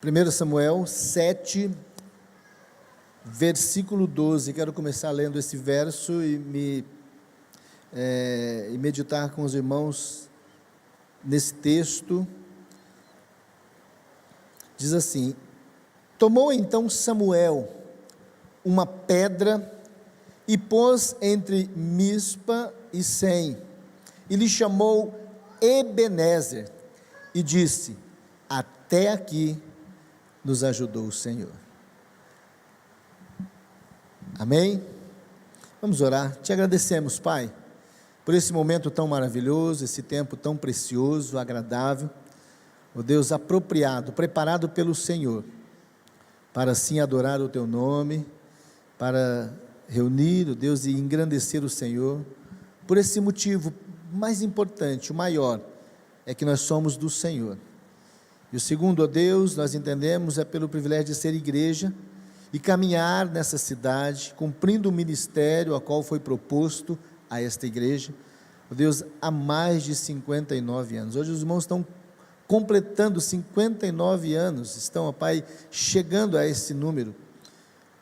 1 Samuel 7, versículo 12, quero começar lendo esse verso e meditar com os irmãos nesse texto. Diz assim: tomou então Samuel uma pedra e pôs entre Mispa e Sem, e lhe chamou Ebenezer, e disse: até aqui nos ajudou o Senhor. Amém? Vamos orar. Te agradecemos, Pai, por esse momento tão maravilhoso, esse tempo tão precioso, agradável, ó Deus, apropriado, preparado pelo Senhor, para assim adorar o Teu nome, para reunir, ó Deus, e engrandecer o Senhor. Por esse motivo mais importante, o maior, é que nós somos do Senhor. E o segundo, ó Deus, nós entendemos, é pelo privilégio de ser igreja e caminhar nessa cidade, cumprindo o ministério a qual foi proposto a esta igreja, ó Deus, há mais de 59 anos. Hoje os irmãos estão completando 59 anos, estão, ó Pai, chegando a esse número,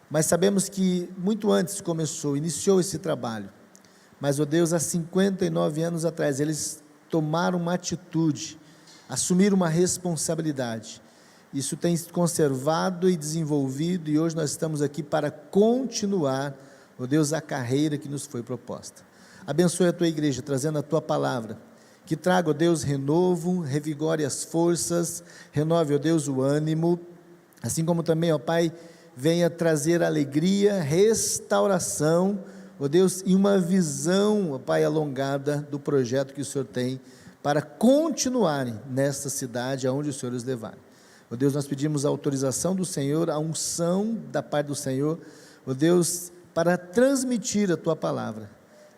mas sabemos que muito antes iniciou esse trabalho, mas, ó Deus, há 59 anos atrás, eles tomaram uma atitude, assumir uma responsabilidade. Isso tem se conservado e desenvolvido, e hoje nós estamos aqui para continuar, ó Deus, a carreira que nos foi proposta. Abençoe a Tua igreja, trazendo a Tua palavra, que traga, ó Deus, renovo, revigore as forças, renove, ó Deus, o ânimo, assim como também, ó Pai, venha trazer alegria, restauração, ó Deus, e uma visão, ó Pai, alongada do projeto que o Senhor tem para continuarem nesta cidade aonde o Senhor os levar. Ó Deus, nós pedimos a autorização do Senhor, a unção da parte do Senhor, ó Deus, para transmitir a Tua palavra.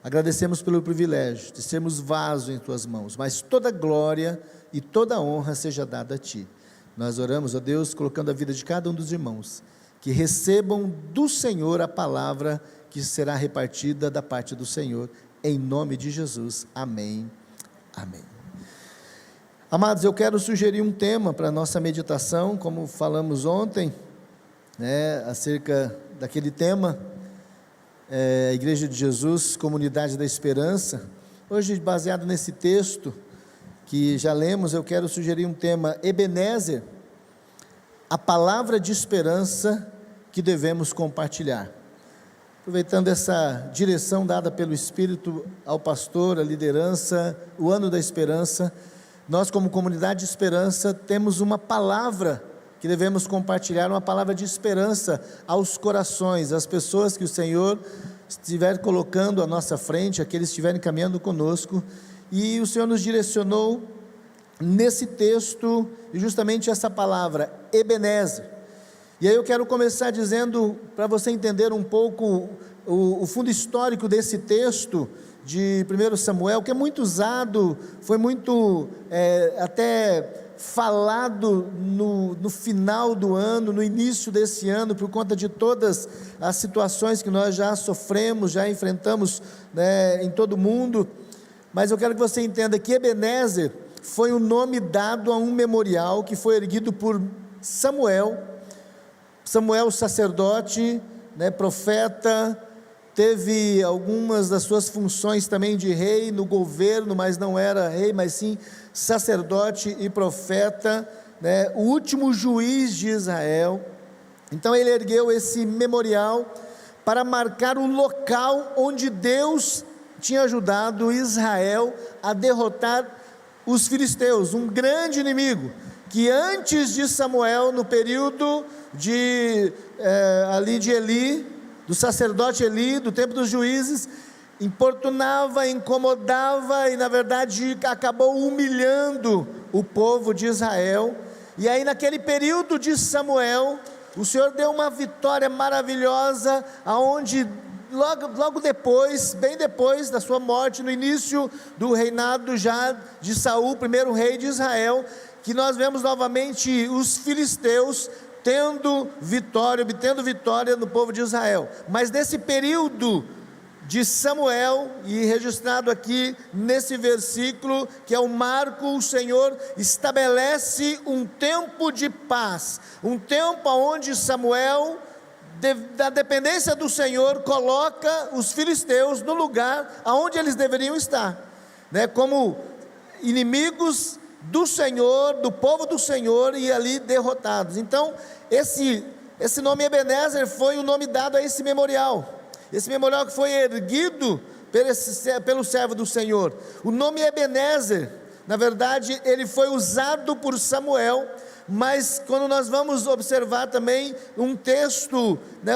Agradecemos pelo privilégio de sermos vaso em Tuas mãos, mas toda glória e toda honra seja dada a Ti. Nós oramos, ó Deus, colocando a vida de cada um dos irmãos, que recebam do Senhor a palavra que será repartida da parte do Senhor, em nome de Jesus. Amém. Amém. Amados, eu quero sugerir um tema para a nossa meditação, como falamos ontem, acerca daquele tema, a Igreja de Jesus, Comunidade da Esperança. Hoje, baseado nesse texto que já lemos, eu quero sugerir um tema: Ebenezer, a palavra de esperança que devemos compartilhar. Aproveitando essa direção dada pelo Espírito ao pastor, à liderança, o ano da esperança, nós como comunidade de esperança temos uma palavra que devemos compartilhar, uma palavra de esperança aos corações, às pessoas que o Senhor estiver colocando à nossa frente, aqueles que estiverem caminhando conosco, e o Senhor nos direcionou nesse texto, e justamente essa palavra, Ebenezer. E aí eu quero começar dizendo, para você entender um pouco o fundo histórico desse texto, de 1 Samuel, que é muito usado, foi muito até falado no final do ano, no início desse ano, por conta de todas as situações que nós já sofremos, já enfrentamos, em todo o mundo. Mas eu quero que você entenda que Ebenezer foi o nome dado a um memorial que foi erguido por Samuel, sacerdote, profeta, teve algumas das suas funções também de rei no governo, mas não era rei, mas sim sacerdote e profeta, o último juiz de Israel. Então ele ergueu esse memorial para marcar o local onde Deus tinha ajudado Israel a derrotar os filisteus, um grande inimigo, que antes de Samuel, no período ali de Eli, do sacerdote Eli, do tempo dos juízes, importunava, incomodava e na verdade acabou humilhando o povo de Israel. E aí naquele período de Samuel, o Senhor deu uma vitória maravilhosa, aonde logo depois, bem depois da sua morte, no início do reinado já de Saul, primeiro rei de Israel, que nós vemos novamente os filisteus obtendo vitória no povo de Israel. Mas nesse período de Samuel, e registrado aqui nesse versículo, que é o marco, o Senhor estabelece um tempo de paz, um tempo onde Samuel, da dependência do Senhor, coloca os filisteus no lugar aonde eles deveriam estar, né, como inimigos do Senhor, do povo do Senhor, e ali derrotados. Então, esse nome Ebenezer foi o nome dado a esse memorial que foi erguido pelo servo do Senhor. O nome Ebenezer, na verdade, ele foi usado por Samuel, mas quando nós vamos observar também um texto, né,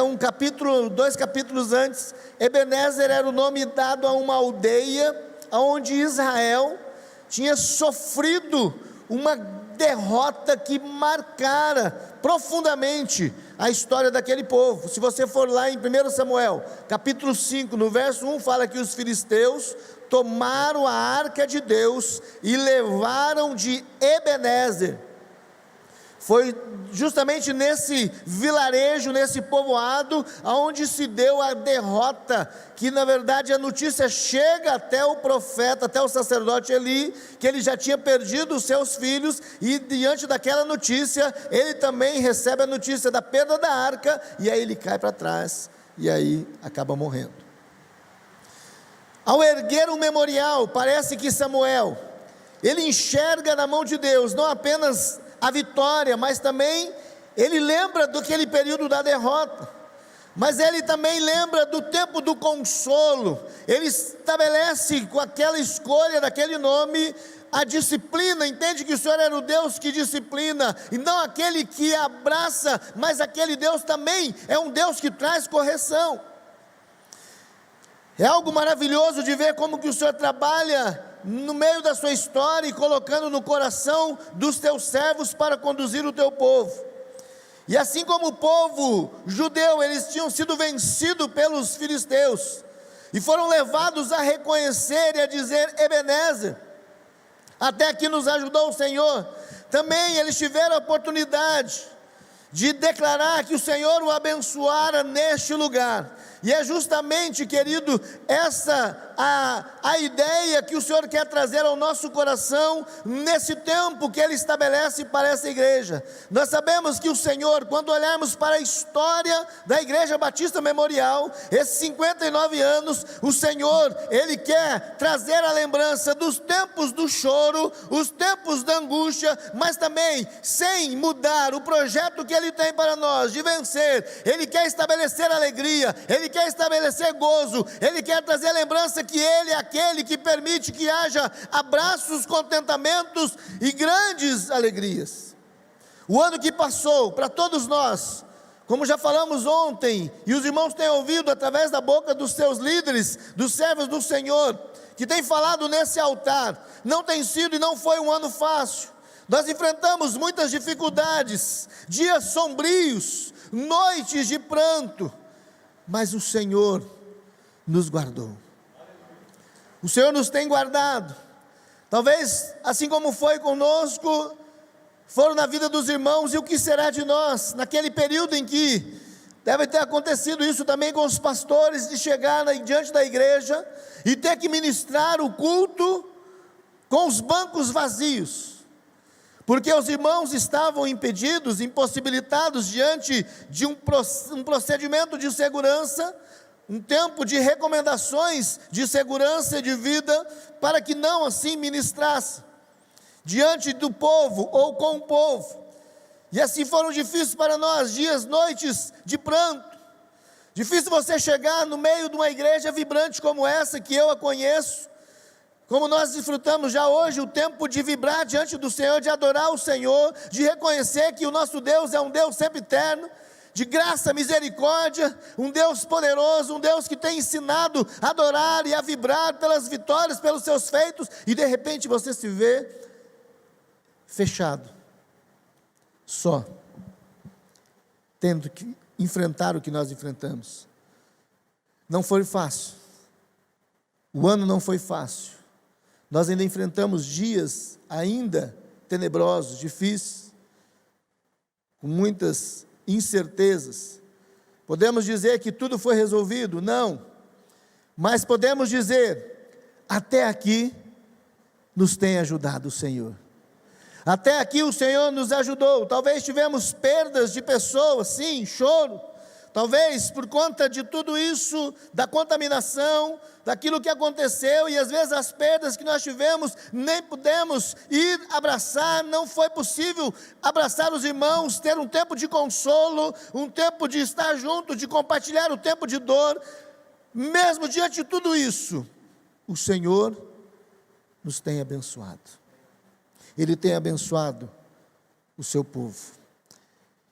dois capítulos antes, Ebenezer era o nome dado a uma aldeia onde Israel tinha sofrido uma derrota que marcara profundamente a história daquele povo. Se você for lá em 1 Samuel, capítulo 5, no verso 1, fala que os filisteus tomaram a arca de Deus e levaram de Ebenezer. Foi justamente nesse vilarejo, nesse povoado, onde se deu a derrota, que na verdade a notícia chega até o profeta, até o sacerdote Eli, que ele já tinha perdido os seus filhos, e diante daquela notícia, ele também recebe a notícia da perda da arca, e aí ele cai para trás, e aí acaba morrendo. Ao erguer um memorial, parece que Samuel, ele enxerga na mão de Deus, não apenas a vitória, mas também ele lembra daquele período da derrota, mas ele também lembra do tempo do consolo. Ele estabelece com aquela escolha daquele nome a disciplina, entende que o Senhor era o Deus que disciplina, e não aquele que abraça, mas aquele Deus também é um Deus que traz correção. É algo maravilhoso de ver como que o Senhor trabalha no meio da sua história e colocando no coração dos teus servos para conduzir o teu povo. E assim como o povo judeu, eles tinham sido vencidos pelos filisteus e foram levados a reconhecer e a dizer Ebenezer, até aqui nos ajudou o Senhor. Também eles tiveram a oportunidade de declarar que o Senhor o abençoara neste lugar. E é justamente, querido, essa a ideia que o Senhor quer trazer ao nosso coração, nesse tempo que Ele estabelece para essa igreja. Nós sabemos que o Senhor, quando olharmos para a história da Igreja Batista Memorial, esses 59 anos, o Senhor, Ele quer trazer a lembrança dos tempos do choro, os tempos da angústia, mas também, sem mudar o projeto que Ele tem para nós, de vencer. Ele quer estabelecer alegria, Ele quer estabelecer gozo, Ele quer trazer lembrança que Ele é aquele que permite que haja abraços, contentamentos e grandes alegrias. O ano que passou, para todos nós, como já falamos ontem, e os irmãos têm ouvido através da boca dos seus líderes, dos servos do Senhor, que têm falado nesse altar, não tem sido e não foi um ano fácil. Nós enfrentamos muitas dificuldades, dias sombrios, noites de pranto, mas o Senhor nos guardou. O Senhor nos tem guardado. Talvez, assim como foi conosco, foram na vida dos irmãos, e o que será de nós, naquele período em que deve ter acontecido isso também com os pastores, de chegar diante da igreja, e ter que ministrar o culto, com os bancos vazios, porque os irmãos estavam impedidos, impossibilitados, diante de um procedimento de segurança, um tempo de recomendações de segurança e de vida, para que não assim ministrasse, diante do povo, ou com o povo. E assim foram difíceis para nós, dias, noites de pranto. Difícil você chegar no meio de uma igreja vibrante como essa, que eu a conheço, como nós desfrutamos já hoje, o tempo de vibrar diante do Senhor, de adorar o Senhor, de reconhecer que o nosso Deus é um Deus sempre eterno, de graça, misericórdia, um Deus poderoso, um Deus que tem ensinado a adorar e a vibrar pelas vitórias, pelos seus feitos, e de repente você se vê fechado, só, tendo que enfrentar o que nós enfrentamos. Não foi fácil, o ano não foi fácil, nós ainda enfrentamos dias ainda tenebrosos, difíceis, com muitas incertezas. Podemos dizer que tudo foi resolvido? Não, mas podemos dizer: até aqui nos tem ajudado o Senhor. Até aqui o Senhor nos ajudou. Talvez tivemos perdas de pessoas, sim, choro. Talvez por conta de tudo isso, da contaminação, daquilo que aconteceu, e às vezes as perdas que nós tivemos, nem pudemos ir abraçar, não foi possível abraçar os irmãos, ter um tempo de consolo, um tempo de estar junto, de compartilhar o tempo de dor. Mesmo diante de tudo isso, o Senhor nos tem abençoado. Ele tem abençoado o seu povo.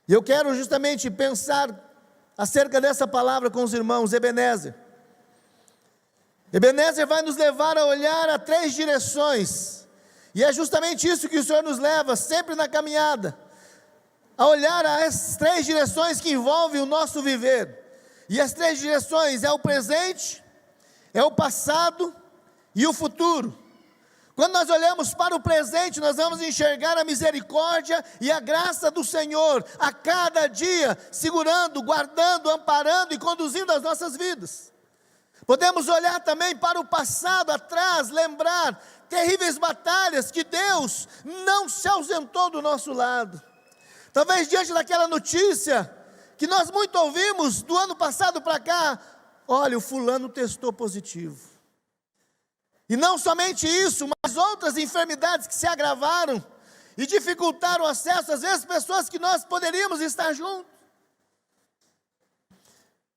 E eu quero justamente pensar acerca dessa palavra com os irmãos. Ebenezer vai nos levar a olhar a 3 direções, e é justamente isso que o Senhor nos leva sempre na caminhada, a olhar as 3 direções que envolvem o nosso viver. E as 3 direções é o presente, é o passado e o futuro. Quando nós olhamos para o presente, nós vamos enxergar a misericórdia e a graça do Senhor a cada dia, segurando, guardando, amparando e conduzindo as nossas vidas. Podemos olhar também para o passado, atrás, lembrar terríveis batalhas que Deus não se ausentou do nosso lado. Talvez diante daquela notícia que nós muito ouvimos do ano passado para cá: olha, o fulano testou positivo. E não somente isso, mas outras enfermidades que se agravaram e dificultaram o acesso, às vezes pessoas que nós poderíamos estar juntos,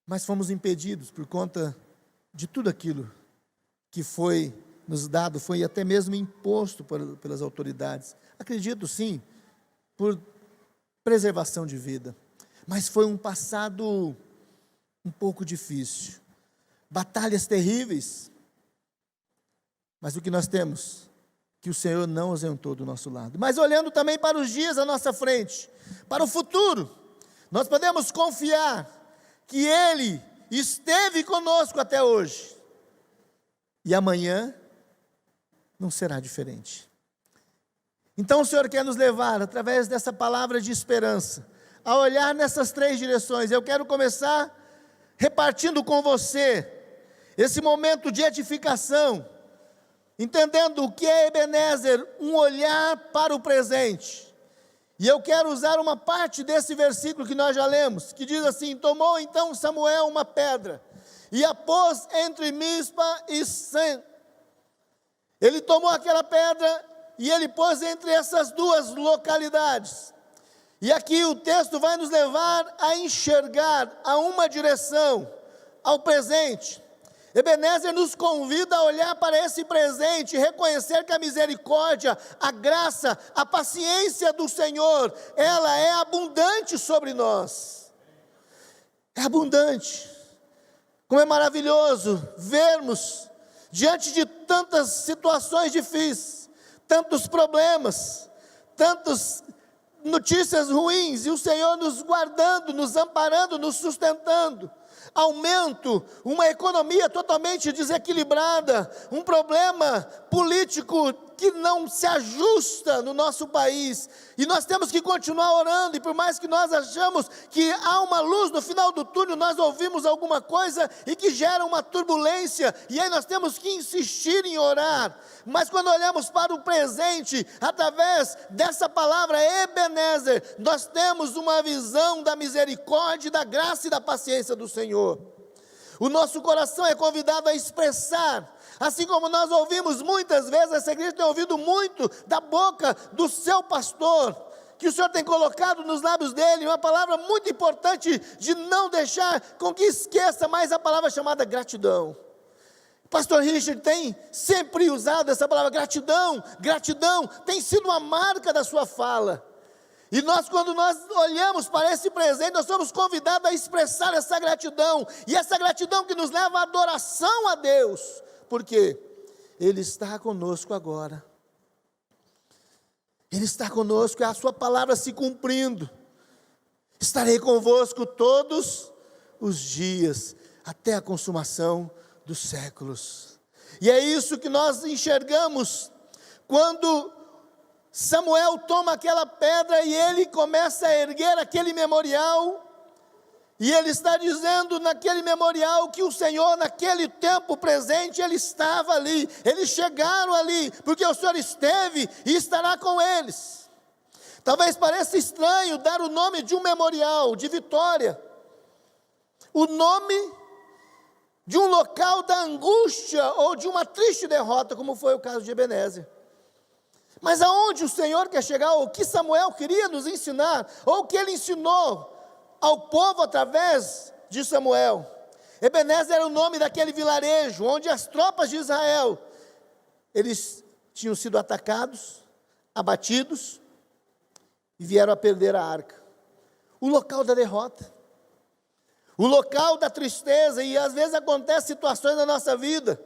mas fomos impedidos por conta de tudo aquilo que foi nos dado, foi até mesmo imposto pelas autoridades. Acredito sim, por preservação de vida, mas foi um passado um pouco difícil, batalhas terríveis. Mas o que nós temos? Que o Senhor não ausentou do nosso lado. Mas olhando também para os dias à nossa frente, para o futuro, nós podemos confiar que Ele esteve conosco até hoje, e amanhã não será diferente. Então o Senhor quer nos levar, através dessa palavra de esperança, a olhar nessas 3 direções. Eu quero começar repartindo com você esse momento de edificação, entendendo o que é Ebenezer, um olhar para o presente. E eu quero usar uma parte desse versículo que nós já lemos, que diz assim: tomou então Samuel uma pedra, e a pôs entre Mispa e Sem. Ele tomou aquela pedra, e ele pôs entre essas 2 localidades. E aqui o texto vai nos levar a enxergar a uma direção, ao presente. Ebenezer nos convida a olhar para esse presente, reconhecer que a misericórdia, a graça, a paciência do Senhor, ela é abundante sobre nós. É abundante. Como é maravilhoso vermos, diante de tantas situações difíceis, tantos problemas, tantas notícias ruins, e o Senhor nos guardando, nos amparando, nos sustentando. Aumento, uma economia totalmente desequilibrada, um problema político que não se ajusta no nosso país, e nós temos que continuar orando, e por mais que nós achamos que há uma luz no final do túnel, nós ouvimos alguma coisa e que gera uma turbulência, e aí nós temos que insistir em orar. Mas quando olhamos para o presente, através dessa palavra Ebenezer, nós temos uma visão da misericórdia, da graça e da paciência do Senhor. O nosso coração é convidado a expressar, assim como nós ouvimos muitas vezes, essa igreja tem ouvido muito da boca do seu pastor, que o Senhor tem colocado nos lábios dele, uma palavra muito importante, de não deixar com que esqueça mais a palavra chamada gratidão. O pastor Richard tem sempre usado essa palavra gratidão, gratidão, tem sido uma marca da sua fala. E nós, quando nós olhamos para esse presente, nós somos convidados a expressar essa gratidão, e essa gratidão que nos leva à adoração a Deus, porque Ele está conosco agora, Ele está conosco, é a sua palavra se cumprindo. Estarei convosco todos os dias, até a consumação dos séculos. E é isso que nós enxergamos, quando Samuel toma aquela pedra e ele começa a erguer aquele memorial, E ele está dizendo naquele memorial que o Senhor, naquele tempo presente, Ele estava ali, eles chegaram ali, porque o Senhor esteve e estará com eles. Talvez pareça estranho dar o nome de um memorial de vitória, o nome de um local da angústia ou de uma triste derrota, como foi o caso de Ebenezer. Mas aonde o Senhor quer chegar, ou o que Samuel queria nos ensinar, ou o que ele ensinou ao povo através de Samuel. Ebenezer era o nome daquele vilarejo, onde as tropas de Israel, eles tinham sido atacados, abatidos, e vieram a perder a arca. O local da derrota, o local da tristeza, e às vezes acontecem situações na nossa vida,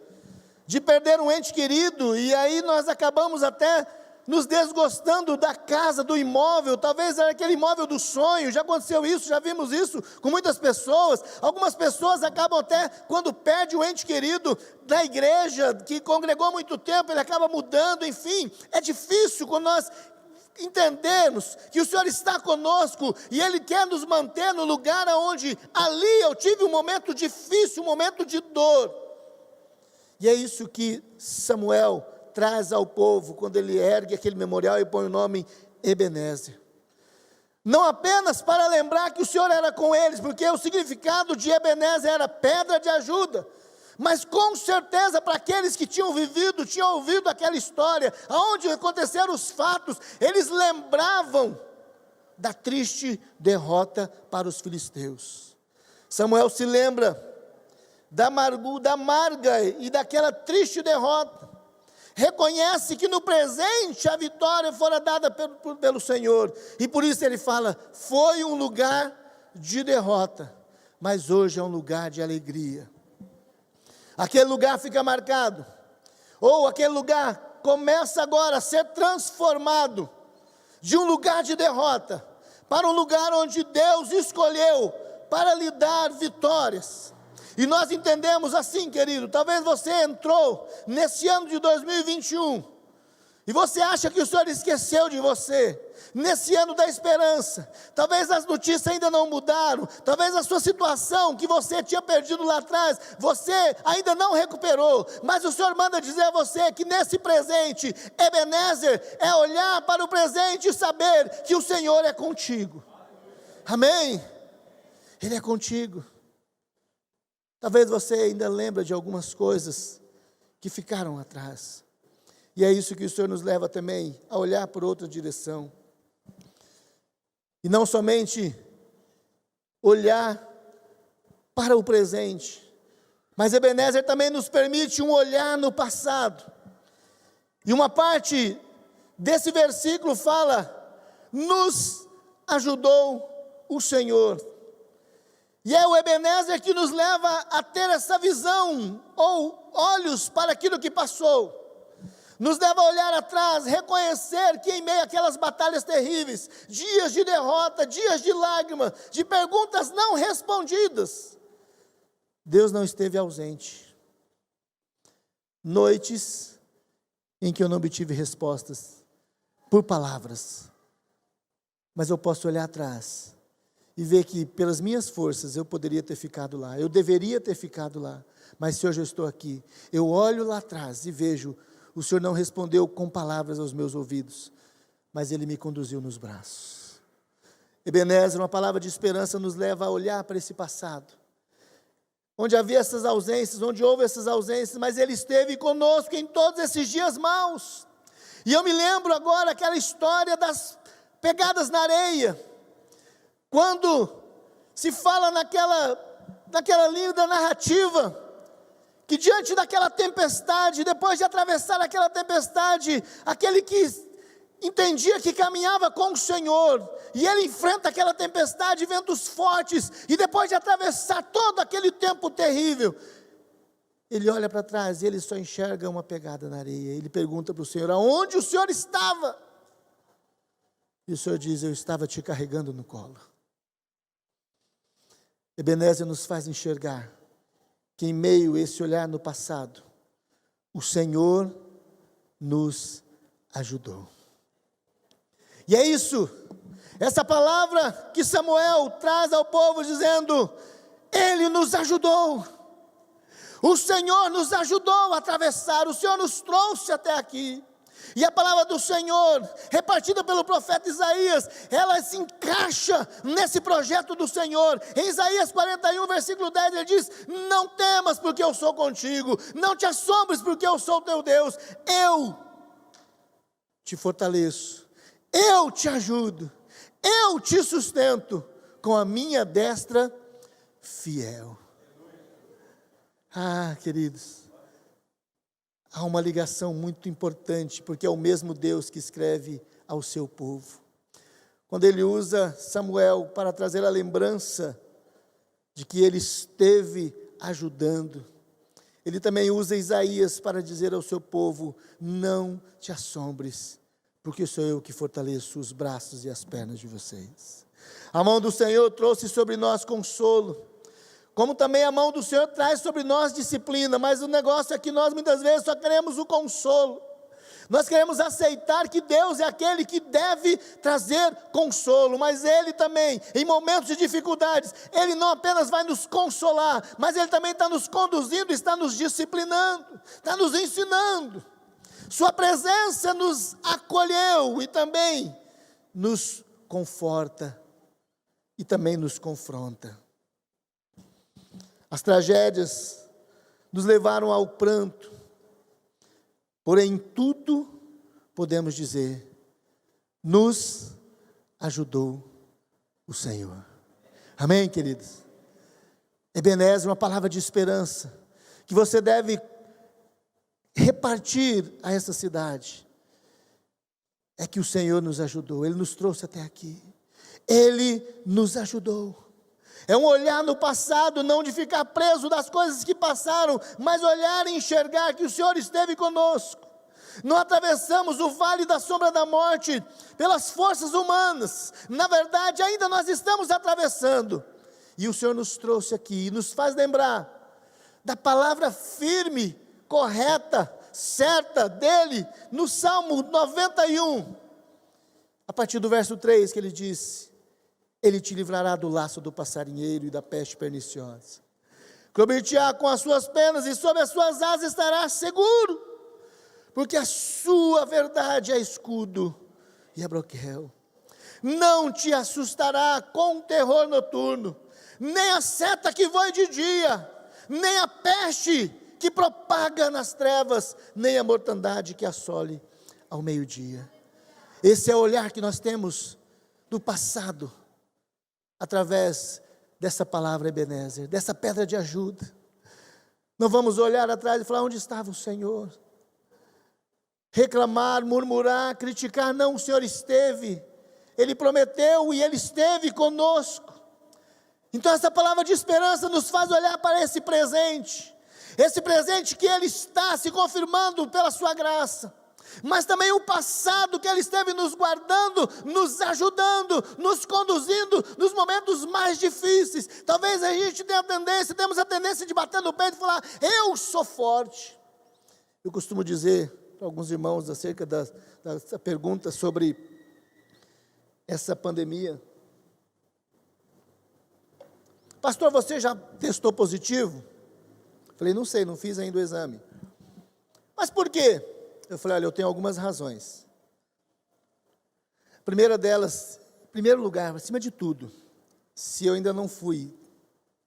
de perder um ente querido, e aí nós acabamos até nos desgostando da casa, do imóvel, talvez era aquele imóvel do sonho, já aconteceu isso, já vimos isso com muitas pessoas. Algumas pessoas acabam até, quando perde um ente querido da igreja, que congregou muito tempo, ele acaba mudando, enfim, é difícil quando nós entendermos que o Senhor está conosco, e Ele quer nos manter no lugar onde, ali eu tive um momento difícil, um momento de dor, e é isso que Samuel traz ao povo, quando ele ergue aquele memorial e põe o nome Ebenezer, não apenas para lembrar que o Senhor era com eles, porque o significado de Ebenezer era pedra de ajuda, mas com certeza para aqueles que tinham vivido, tinham ouvido aquela história, aonde aconteceram os fatos, eles lembravam da triste derrota para os filisteus. Samuel se lembra da amarga e daquela triste derrota, reconhece que no presente a vitória fora dada pelo Senhor, e por isso ele fala, foi um lugar de derrota, mas hoje é um lugar de alegria. Aquele lugar fica marcado, ou aquele lugar começa agora a ser transformado, de um lugar de derrota, para um lugar onde Deus escolheu para lhe dar vitórias. E nós entendemos assim, querido, talvez você entrou nesse ano de 2021, e você acha que o Senhor esqueceu de você, nesse ano da esperança, talvez as notícias ainda não mudaram, talvez a sua situação que você tinha perdido lá atrás, você ainda não recuperou, mas o Senhor manda dizer a você que nesse presente, Ebenezer é olhar para o presente e saber que o Senhor é contigo, amém? Ele é contigo. Talvez você ainda lembre de algumas coisas que ficaram atrás, e é isso que o Senhor nos leva também a olhar por outra direção, e não somente olhar para o presente, mas Ebenezer também nos permite um olhar no passado, e uma parte desse versículo fala, nos ajudou o Senhor. E é o Ebenezer que nos leva a ter essa visão, ou olhos para aquilo que passou, nos leva a olhar atrás, reconhecer que em meio àquelas batalhas terríveis, dias de derrota, dias de lágrimas, de perguntas não respondidas, Deus não esteve ausente. Noites em que eu não obtive respostas por palavras, mas eu posso olhar atrás e ver que pelas minhas forças eu poderia ter ficado lá, eu deveria ter ficado lá, mas Senhor, eu estou aqui. Eu olho lá atrás e vejo, o Senhor não respondeu com palavras aos meus ouvidos, mas Ele me conduziu nos braços. Ebenezer, uma palavra de esperança, nos leva a olhar para esse passado, onde havia essas ausências, onde houve essas ausências, mas Ele esteve conosco em todos esses dias maus. E eu me lembro agora aquela história das pegadas na areia, quando se fala naquela linda narrativa, que diante daquela tempestade, depois de atravessar aquela tempestade, aquele que entendia que caminhava com o Senhor, e ele enfrenta aquela tempestade, ventos fortes, e depois de atravessar todo aquele tempo terrível, ele olha para trás e ele só enxerga uma pegada na areia. Ele pergunta para o Senhor, aonde o Senhor estava? E o Senhor diz, eu estava te carregando no colo. Ebenezer nos faz enxergar que em meio a esse olhar no passado, o Senhor nos ajudou. E é isso Essa palavra que Samuel traz ao povo dizendo: Ele nos ajudou, o Senhor nos ajudou a atravessar, o Senhor nos trouxe até aqui. E a palavra do Senhor, repartida pelo profeta Isaías, ela se encaixa nesse projeto do Senhor. Em Isaías 41, versículo 10, ele diz: Não temas, porque eu sou contigo, não te assombres, porque eu sou teu Deus, eu te fortaleço, eu te ajudo, eu te sustento com a minha destra fiel. Ah, queridos, há uma ligação muito importante, porque é o mesmo Deus que escreve ao seu povo. Quando ele usa Samuel para trazer a lembrança de que ele esteve ajudando, ele também usa Isaías para dizer ao seu povo: não te assombres, porque sou eu que fortaleço os braços e as pernas de vocês. A mão do Senhor trouxe sobre nós consolo, como também a mão do Senhor traz sobre nós disciplina, mas o negócio é que nós muitas vezes só queremos o consolo. Nós queremos aceitar que Deus é aquele que deve trazer consolo, mas Ele também, em momentos de dificuldades, Ele não apenas vai nos consolar, mas Ele também está nos conduzindo, está nos disciplinando, está nos ensinando. Sua presença nos acolheu e também nos conforta e também nos confronta. As tragédias nos levaram ao pranto, porém em tudo podemos dizer: nos ajudou o Senhor. Amém, queridos? Ebenezer, uma palavra de esperança, que você deve repartir a essa cidade, é que o Senhor nos ajudou, Ele nos trouxe até aqui, Ele nos ajudou. É um olhar no passado, não de ficar preso das coisas que passaram, mas olhar e enxergar que o Senhor esteve conosco. Não atravessamos o vale da sombra da morte pelas forças humanas, na verdade ainda nós estamos atravessando, e o Senhor nos trouxe aqui, e nos faz lembrar da palavra firme, correta, certa dele, no Salmo 91, a partir do verso 3, que ele disse: Ele te livrará do laço do passarinheiro e da peste perniciosa. Cobrir-te-á com as suas penas e sob as suas asas estarás seguro, porque a sua verdade é escudo e é broquel. Não te assustará com terror noturno, nem a seta que voe de dia, nem a peste que propaga nas trevas, nem a mortandade que assole ao meio-dia. Esse é o olhar que nós temos do passado, através dessa palavra Ebenezer, dessa pedra de ajuda. Não vamos olhar atrás e falar: onde estava o Senhor? Reclamar, murmurar, criticar. Não, o Senhor esteve, Ele prometeu e Ele esteve conosco. Então essa palavra de esperança nos faz olhar para esse presente que Ele está se confirmando pela sua graça, mas também o passado que Ele esteve nos guardando, nos ajudando, nos conduzindo nos momentos mais difíceis. Talvez a gente temos a tendência de bater no peito e falar: eu sou forte. Eu costumo dizer para alguns irmãos acerca da pergunta sobre essa pandemia: pastor, você já testou positivo? Falei: não sei, não fiz ainda o exame. Mas por quê? Eu falei: olha, eu tenho algumas razões. A primeira delas, em primeiro lugar, acima de tudo, se eu ainda não fui,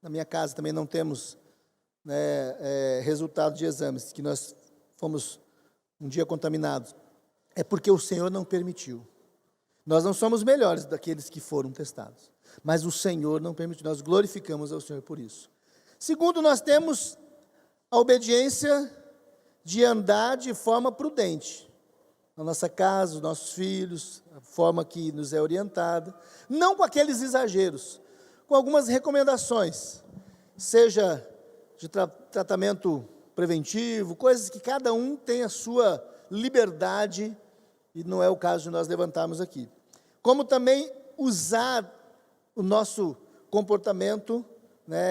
na minha casa também não temos resultado de exames, que nós fomos um dia contaminados, é porque o Senhor não permitiu. Nós não somos melhores daqueles que foram testados, mas o Senhor não permitiu. Nós glorificamos ao Senhor por isso. Segundo, nós temos a obediência de andar de forma prudente, na nossa casa, os nossos filhos, a forma que nos é orientada, não com aqueles exageros, com algumas recomendações, seja de tratamento preventivo, coisas que cada um tem a sua liberdade, e não é o caso de nós levantarmos aqui, como também usar o nosso comportamento,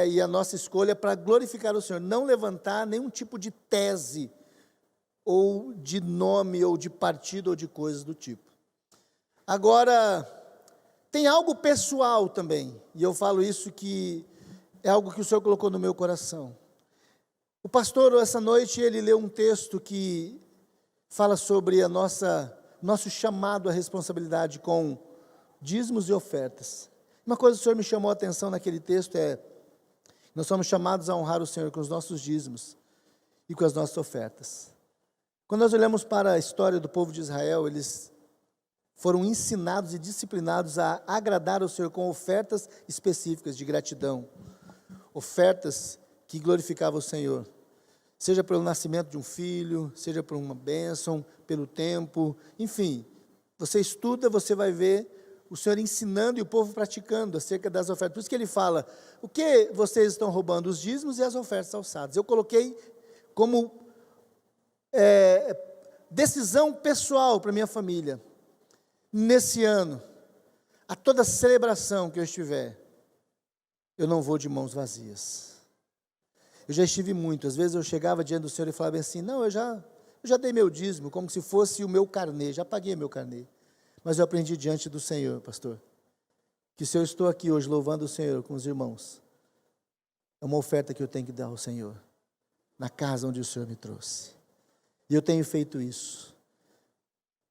e a nossa escolha para glorificar o Senhor, não levantar nenhum tipo de tese, ou de nome, ou de partido, ou de coisas do tipo. Agora, Tem algo pessoal também, e eu falo isso que é algo que o Senhor colocou no meu coração. O pastor, essa noite, ele leu um texto que fala sobre nosso chamado à responsabilidade com dízimos e ofertas. Uma coisa que o Senhor me chamou a atenção naquele texto é: nós somos chamados a honrar o Senhor com os nossos dízimos e com as nossas ofertas. Quando nós olhamos para a história do povo de Israel, eles foram ensinados e disciplinados a agradar ao Senhor com ofertas específicas de gratidão, ofertas que glorificavam o Senhor, seja pelo nascimento de um filho, seja por uma bênção, pelo tempo, enfim, você estuda, você vai ver o Senhor ensinando e o povo praticando acerca das ofertas. Por isso que ele fala: o que vocês estão roubando? Os dízimos e as ofertas alçadas. Eu coloquei como decisão pessoal para minha família, nesse ano, a toda celebração que eu estiver, eu não vou de mãos vazias. Eu já estive muito, às vezes eu chegava diante do Senhor e falava assim: não, eu já dei meu dízimo, como se fosse o meu carnê, já paguei meu carnê. Mas eu aprendi diante do Senhor, pastor, que se eu estou aqui hoje louvando o Senhor com os irmãos, é uma oferta que eu tenho que dar ao Senhor, na casa onde o Senhor me trouxe. E eu tenho feito isso,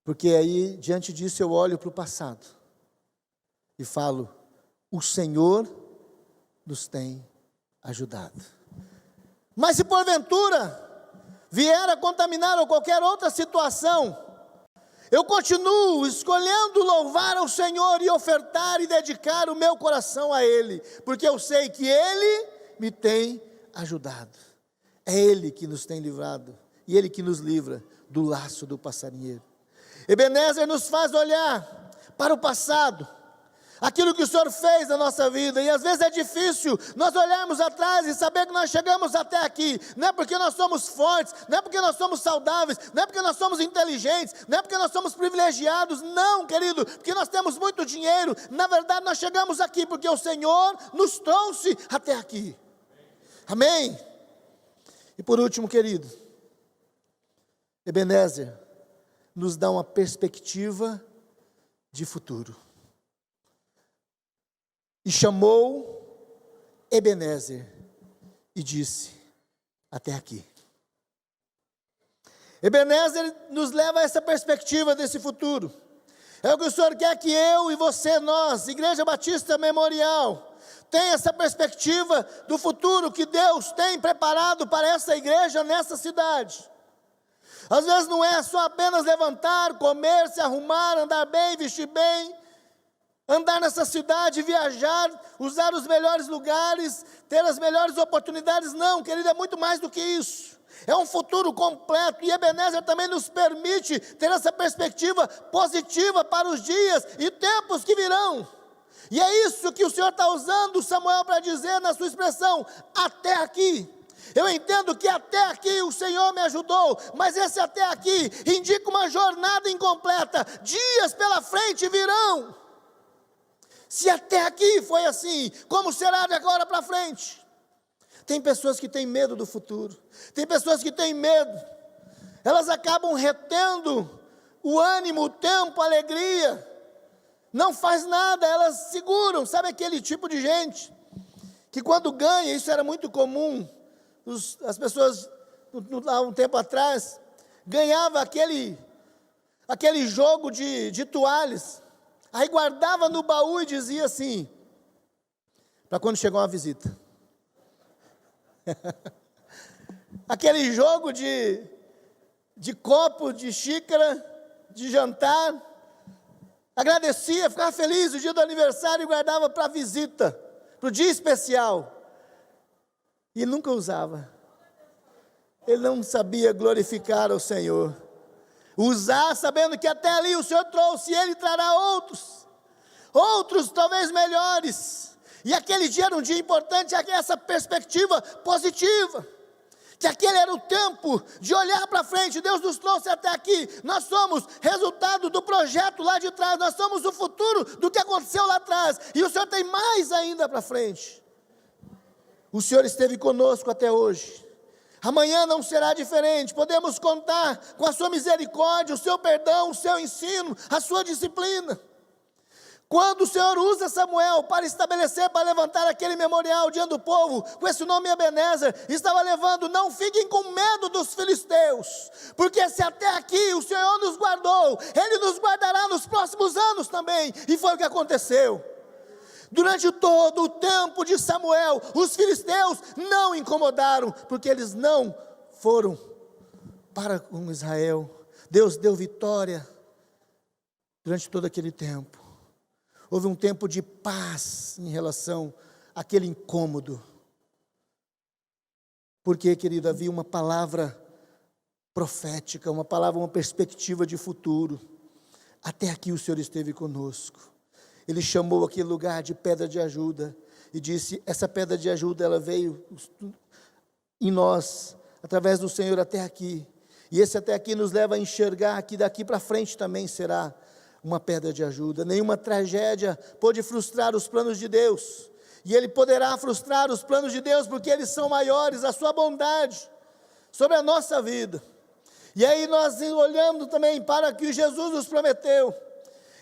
porque aí, diante disso, eu olho para o passado e falo: o Senhor nos tem ajudado. Mas se porventura vier a contaminar ou qualquer outra situação, eu continuo escolhendo louvar ao Senhor e ofertar e dedicar o meu coração a Ele, porque eu sei que Ele me tem ajudado. É Ele que nos tem livrado, e Ele que nos livra do laço do passarinheiro. Ebenezer nos faz olhar para o passado, aquilo que o Senhor fez na nossa vida, e às vezes é difícil nós olharmos atrás e saber que nós chegamos até aqui. Não é porque nós somos fortes, não é porque nós somos saudáveis, não é porque nós somos inteligentes, não é porque nós somos privilegiados, não, querido, porque nós temos muito dinheiro. Na verdade, nós chegamos aqui porque o Senhor nos trouxe até aqui. Amém? E por último, querido, Ebenezer nos dá uma perspectiva de futuro. E chamou Ebenezer e disse: até aqui. Ebenezer nos leva a essa perspectiva desse futuro. É o que o Senhor quer que eu e você, nós, Igreja Batista Memorial, tenha essa perspectiva do futuro que Deus tem preparado para essa igreja nessa cidade. Às vezes não é só apenas levantar, comer, se arrumar, andar bem, vestir bem, andar nessa cidade, viajar, usar os melhores lugares, ter as melhores oportunidades. Não, querido, é muito mais do que isso. É um futuro completo, e Ebenezer também nos permite ter essa perspectiva positiva para os dias e tempos que virão. E é isso que o Senhor está usando Samuel para dizer na sua expressão: até aqui. Eu entendo que até aqui o Senhor me ajudou, mas esse até aqui indica uma jornada incompleta. Dias pela frente virão. Se até aqui foi assim, como será de agora para frente? Tem pessoas que têm medo do futuro, tem pessoas que têm medo, elas acabam retendo o ânimo, o tempo, a alegria, não faz nada, elas seguram. Sabe aquele tipo de gente que quando ganha, isso era muito comum, as pessoas, há um tempo atrás, ganhava aquele jogo de toalhas, aí guardava no baú e dizia assim, para quando chegar uma visita. Aquele jogo de copo, de xícara, de jantar, agradecia, ficava feliz o dia do aniversário e guardava para a visita, para o dia especial. E nunca usava. Ele não sabia glorificar ao Senhor. Usar sabendo que até ali o Senhor trouxe, e Ele trará outros talvez melhores. E aquele dia era um dia importante, essa perspectiva positiva, que aquele era o tempo de olhar para frente. Deus nos trouxe até aqui, nós somos resultado do projeto lá de trás, nós somos o futuro do que aconteceu lá atrás, e o Senhor tem mais ainda para frente. O Senhor esteve conosco até hoje, amanhã não será diferente. Podemos contar com a sua misericórdia, o seu perdão, o seu ensino, a sua disciplina. Quando o Senhor usa Samuel para estabelecer, para levantar aquele memorial diante do povo, com esse nome Ebenezer, estava levando: não fiquem com medo dos filisteus, porque se até aqui o Senhor nos guardou, Ele nos guardará nos próximos anos também. E foi o que aconteceu. Durante todo o tempo de Samuel, os filisteus não incomodaram, porque eles não foram para com Israel. Deus deu vitória durante todo aquele tempo. Houve um tempo de paz em relação àquele incômodo. Porque, querido, havia uma palavra profética, uma palavra, uma perspectiva de futuro. Até aqui o Senhor esteve conosco. Ele chamou aquele lugar de pedra de ajuda e disse: essa pedra de ajuda, ela veio em nós, através do Senhor até aqui. E esse até aqui nos leva a enxergar que daqui para frente também será uma pedra de ajuda. Nenhuma tragédia pode frustrar os planos de Deus, e Ele poderá frustrar os planos de Deus, porque eles são maiores, a sua bondade sobre a nossa vida. E aí nós olhando também para o que Jesus nos prometeu,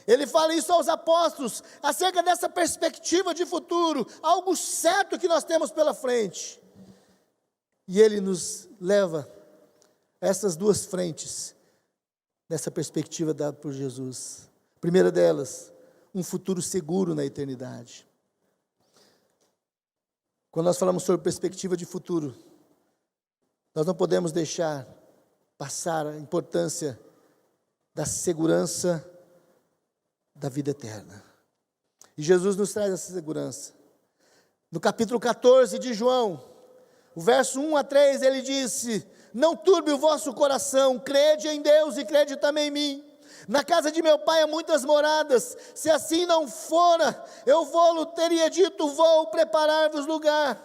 Ele fala isso aos apóstolos, acerca dessa perspectiva de futuro, algo certo que nós temos pela frente, e Ele nos leva a essas duas frentes, nessa perspectiva dada por Jesus. A primeira delas, um futuro seguro na eternidade. Quando nós falamos sobre perspectiva de futuro, nós não podemos deixar passar a importância da segurança da vida eterna. E Jesus nos traz essa segurança. No capítulo 14 de João, o verso 1 a 3, ele disse: não turbe o vosso coração, crede em Deus e crede também em mim. Na casa de meu pai há muitas moradas, se assim não fora, eu vou-lo teria dito: vou preparar-vos lugar.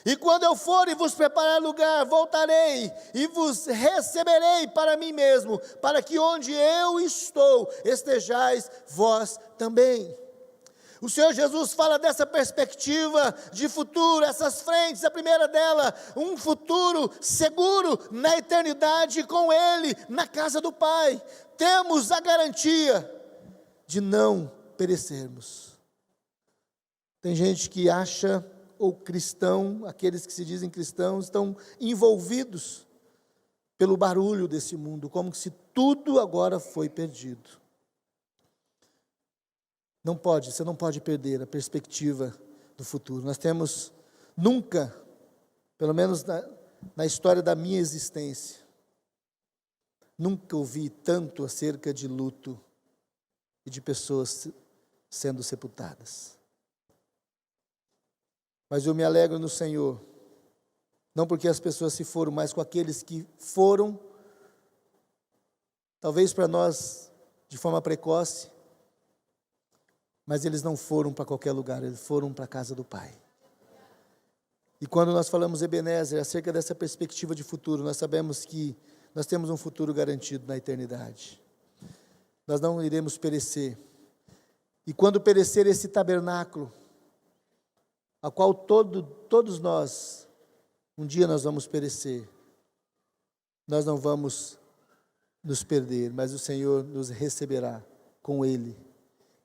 E quando eu for e vos preparar lugar, voltarei e vos receberei para mim mesmo, para que onde eu estou, estejais vós também. O Senhor Jesus fala dessa perspectiva de futuro, essas frentes. A primeira dela, um futuro seguro na eternidade com Ele, na casa do Pai. Temos a garantia de não perecermos. Tem gente que acha, ou cristão, aqueles que se dizem cristãos, estão envolvidos pelo barulho desse mundo, como se tudo agora foi perdido. Não pode, você não pode perder a perspectiva do futuro. Nós temos nunca, pelo menos na história da minha existência, nunca ouvi tanto acerca de luto e de pessoas sendo sepultadas. Mas eu me alegro no Senhor, não porque as pessoas se foram, mas com aqueles que foram, talvez para nós de forma precoce, mas eles não foram para qualquer lugar, eles foram para a casa do Pai. E quando nós falamos Ebenezer, acerca dessa perspectiva de futuro, nós sabemos que nós temos um futuro garantido na eternidade. Nós não iremos perecer. E quando perecer esse tabernáculo, a qual todos nós, um dia nós vamos perecer, nós não vamos nos perder, mas o Senhor nos receberá com Ele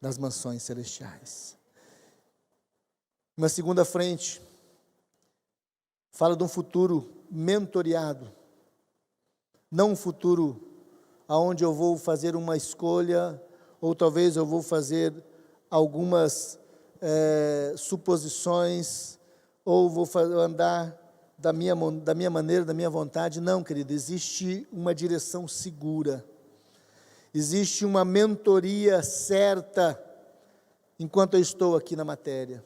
nas mansões celestiais. Uma segunda frente fala de um futuro mentoreado, não um futuro aonde eu vou fazer uma escolha, ou talvez eu vou fazer algumas suposições, ou vou andar da minha maneira, da minha vontade. Não, querido, existe uma direção segura. Existe uma mentoria certa, enquanto eu estou aqui na matéria.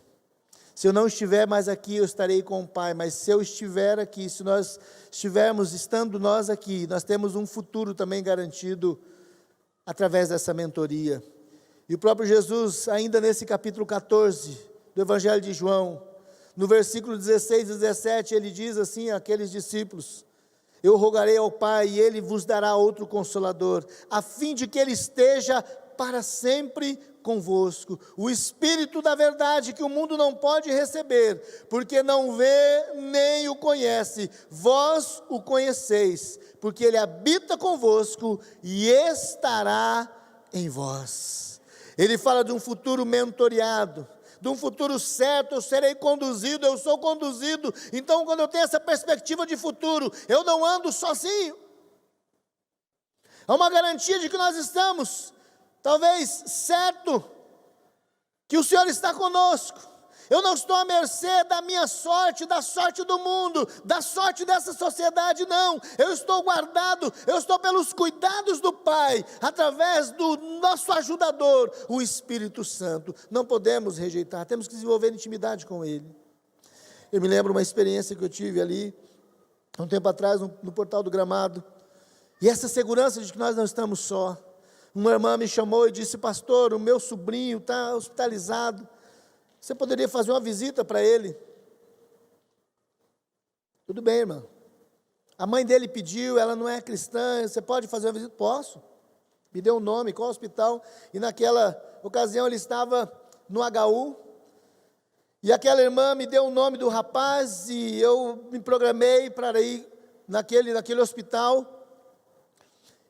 Se eu não estiver mais aqui, eu estarei com o Pai, mas se eu estiver aqui, se nós estivermos, estando nós aqui, nós temos um futuro também garantido, através dessa mentoria. E o próprio Jesus, ainda nesse capítulo 14, do Evangelho de João, no versículo 16 e 17, ele diz assim àqueles discípulos: eu rogarei ao Pai e Ele vos dará outro Consolador, a fim de que Ele esteja para sempre convosco. O Espírito da verdade que o mundo não pode receber, porque não vê nem o conhece. Vós o conheceis, porque Ele habita convosco e estará em vós. Ele fala de um futuro mentoreado, de um futuro certo. Eu serei conduzido, eu sou conduzido. Então, quando eu tenho essa perspectiva de futuro, eu não ando sozinho. Há uma garantia de que nós estamos, talvez, certo, que o Senhor está conosco. Eu não estou à mercê da minha sorte, da sorte do mundo, da sorte dessa sociedade, não. Eu estou guardado, eu estou pelos cuidados do Pai, através do nosso ajudador, o Espírito Santo. Não podemos rejeitar, temos que desenvolver intimidade com Ele. Eu me lembro uma experiência que eu tive ali, há um tempo atrás, no Portal do Gramado, e essa segurança de que nós não estamos só. Uma irmã me chamou e disse: pastor, o meu sobrinho está hospitalizado, você poderia fazer uma visita para ele? Tudo bem, irmã. A mãe dele pediu, ela não é cristã, você pode fazer uma visita? Posso. Me deu um nome, qual hospital? E naquela ocasião ele estava no HU, e aquela irmã me deu o nome do rapaz, e eu me programei para ir naquele hospital.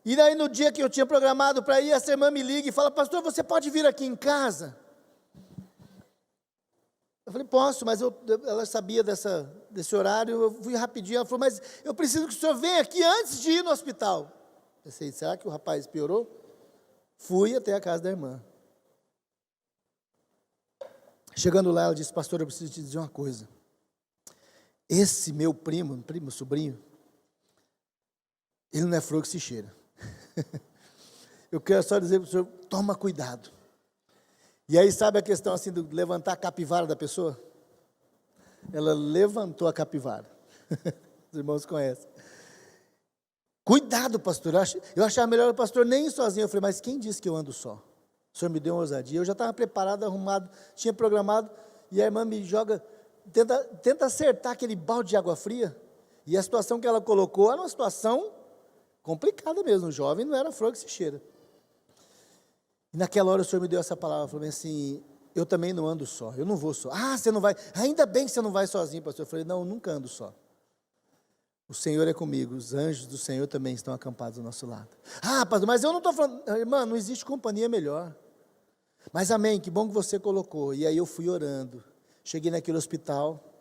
E daí no dia que eu tinha programado para ir, essa irmã me liga e fala: pastor, você pode vir aqui em casa? Eu falei: posso, mas ela sabia desse horário, eu fui rapidinho. Ela falou: mas eu preciso que o senhor venha aqui antes de ir no hospital. Eu pensei: será que o rapaz piorou? Fui até a casa da irmã. Chegando lá, ela disse: pastor, eu preciso te dizer uma coisa. Esse meu sobrinho, ele não é flor que se cheira. Eu quero só dizer para o senhor: toma cuidado. E aí, sabe a questão assim de levantar a capivara da pessoa? Ela levantou a capivara. Os irmãos conhecem. Cuidado, pastor. Eu achava melhor o pastor nem ir sozinho. Eu falei: mas quem disse que eu ando só? O senhor me deu uma ousadia. Eu já estava preparado, arrumado, tinha programado. E a irmã me joga, tenta acertar aquele balde de água fria. E a situação que ela colocou era uma situação complicada mesmo. O jovem não era flor que se cheira. E naquela hora o Senhor me deu essa palavra, falou assim: eu também não ando só, eu não vou só. Ah, você não vai? Ainda bem que você não vai sozinho, pastor. Eu falei: não, eu nunca ando só. O Senhor é comigo, os anjos do Senhor também estão acampados ao nosso lado. Ah, pastor, mas eu não estou falando, irmã, não existe companhia melhor. Mas amém, que bom que você colocou. E aí eu fui orando, cheguei naquele hospital,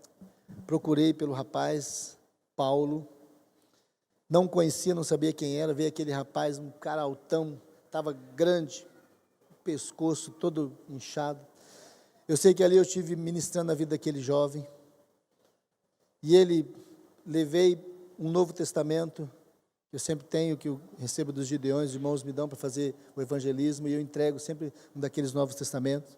procurei pelo rapaz, Paulo, não conhecia, não sabia quem era, veio aquele rapaz, um cara altão, estava grande, pescoço todo inchado. Eu sei que ali eu estive ministrando a vida daquele jovem, e levei um Novo Testamento, que eu sempre tenho, que eu recebo dos Gideões, os irmãos me dão para fazer o evangelismo, e eu entrego sempre um daqueles Novos Testamentos,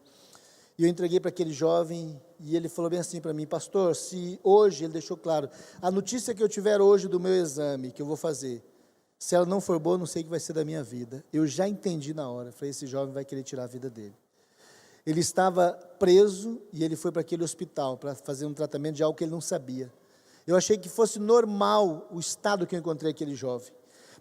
e eu entreguei para aquele jovem, e ele falou bem assim para mim: pastor, se hoje, ele deixou claro, a notícia que eu tiver hoje do meu exame, que eu vou fazer, se ela não for boa, eu não sei o que vai ser da minha vida. Eu já entendi na hora. Falei: esse jovem vai querer tirar a vida dele. Ele estava preso e ele foi para aquele hospital para fazer um tratamento de algo que ele não sabia. Eu achei que fosse normal o estado que eu encontrei aquele jovem.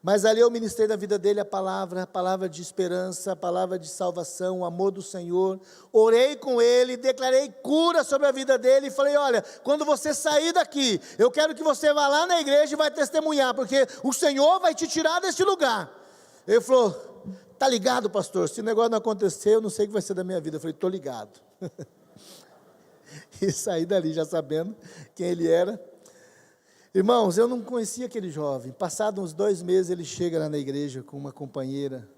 Mas ali eu ministrei na vida dele a palavra de esperança, a palavra de salvação, o amor do Senhor. Orei com ele, declarei cura sobre a vida dele e falei: olha, quando você sair daqui, eu quero que você vá lá na igreja e vai testemunhar, porque o Senhor vai te tirar desse lugar. Ele falou: tá ligado, pastor? Se o negócio não acontecer, eu não sei o que vai ser da minha vida. Eu falei: tô ligado. E saí dali já sabendo quem ele era. Irmãos, eu não conhecia aquele jovem. Passados uns 2 meses, ele chega lá na igreja com uma companheira.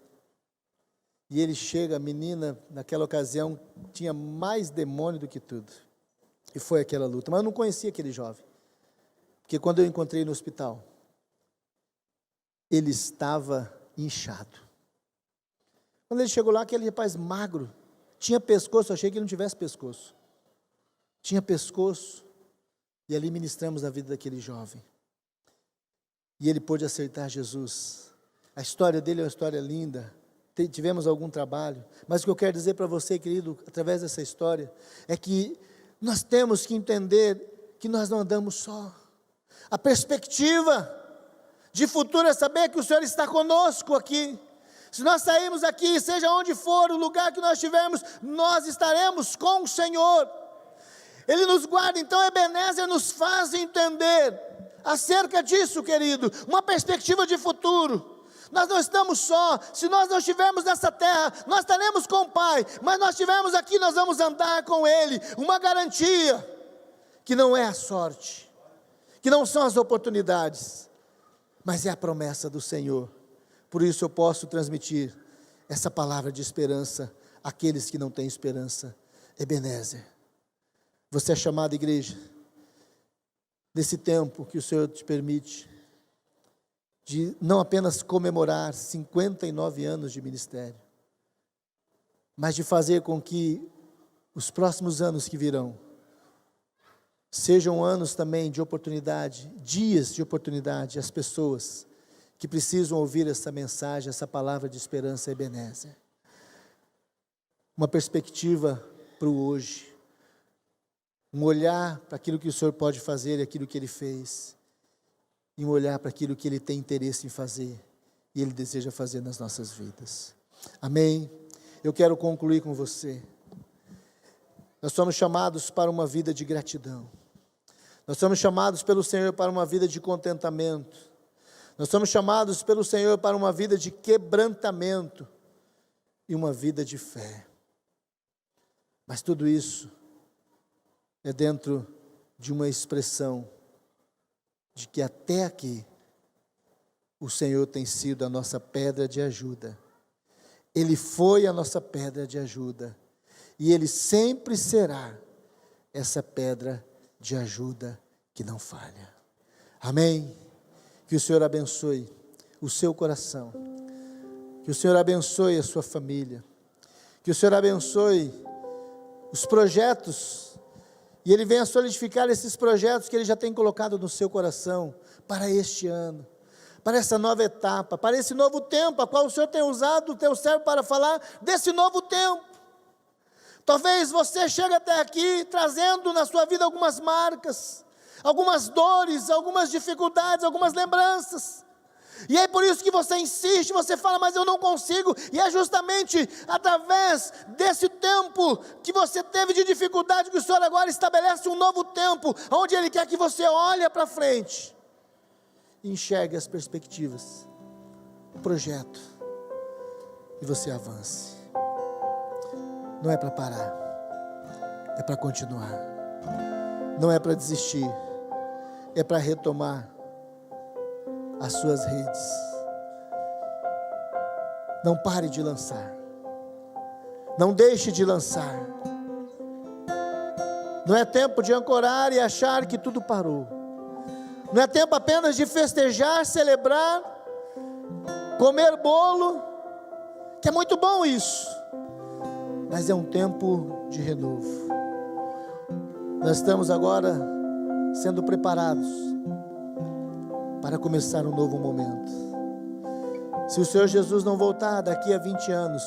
E ele chega, a menina, naquela ocasião, tinha mais demônio do que tudo. E foi aquela luta. Mas eu não conhecia aquele jovem. Porque quando eu encontrei no hospital, ele estava inchado. Quando ele chegou lá, aquele rapaz magro, tinha pescoço, eu achei que ele não tivesse pescoço. Tinha pescoço. E ali ministramos a vida daquele jovem. E ele pôde aceitar Jesus. A história dele é uma história linda. Tivemos algum trabalho. Mas o que eu quero dizer para você, querido, através dessa história, é que nós temos que entender que nós não andamos só. A perspectiva de futuro é saber que o Senhor está conosco aqui. Se nós sairmos aqui, seja onde for o lugar que nós estivermos, nós estaremos com o Senhor. Ele nos guarda. Então Ebenezer nos faz entender acerca disso, querido, uma perspectiva de futuro. Nós não estamos só. Se nós não estivermos nessa terra, nós estaremos com o Pai, mas nós estivermos aqui, nós vamos andar com Ele. Uma garantia, que não é a sorte, que não são as oportunidades, mas é a promessa do Senhor. Por isso eu posso transmitir essa palavra de esperança àqueles que não têm esperança. Ebenezer, você é chamado, igreja, nesse tempo que o Senhor te permite, de não apenas comemorar 59 anos de ministério, mas de fazer com que os próximos anos que virão, sejam anos também de oportunidade, dias de oportunidade às pessoas que precisam ouvir essa mensagem, essa palavra de esperança. Ebenezer, uma perspectiva para o hoje, um olhar para aquilo que o Senhor pode fazer e aquilo que Ele fez, e um olhar para aquilo que Ele tem interesse em fazer, e Ele deseja fazer nas nossas vidas. Amém? Eu quero concluir com você. Nós somos chamados para uma vida de gratidão, nós somos chamados pelo Senhor para uma vida de contentamento, nós somos chamados pelo Senhor para uma vida de quebrantamento, e uma vida de fé, mas tudo isso é dentro de uma expressão de que até aqui o Senhor tem sido a nossa pedra de ajuda. Ele foi a nossa pedra de ajuda e Ele sempre será essa pedra de ajuda que não falha. Amém? Que o Senhor abençoe o seu coração, que o Senhor abençoe a sua família, que o Senhor abençoe os projetos, e Ele venha solidificar esses projetos que Ele já tem colocado no seu coração, para este ano, para essa nova etapa, para esse novo tempo, a qual o Senhor tem usado o teu servo para falar desse novo tempo. Talvez você chegue até aqui, trazendo na sua vida algumas marcas, algumas dores, algumas dificuldades, algumas lembranças, e é por isso que você insiste, você fala, mas eu não consigo, e é justamente através desse tempo que você teve de dificuldade, que o Senhor agora estabelece um novo tempo, onde Ele quer que você olhe para frente, e enxergue as perspectivas, o projeto, e você avance. Não é para parar, é para continuar, não é para desistir, é para retomar as suas redes. Não pare de lançar, não deixe de lançar. Não é tempo de ancorar e achar que tudo parou, não é tempo apenas de festejar, celebrar, comer bolo, que é muito bom isso, mas é um tempo de renovo. Nós estamos agora sendo preparados para começar um novo momento. Se o Senhor Jesus não voltar daqui a 20 anos,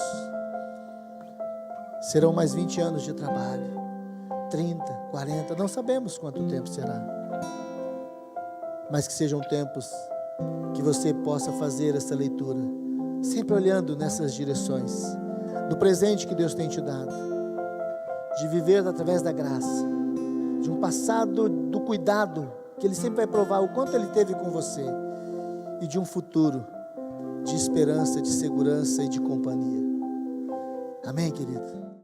serão mais 20 anos de trabalho, 30, 40, não sabemos quanto tempo será, mas que sejam tempos que você possa fazer essa leitura, sempre olhando nessas direções, do presente que Deus tem te dado, de viver através da graça, de um passado do cuidado, que Ele sempre vai provar o quanto Ele teve com você, e de um futuro de esperança, de segurança e de companhia. Amém, querido?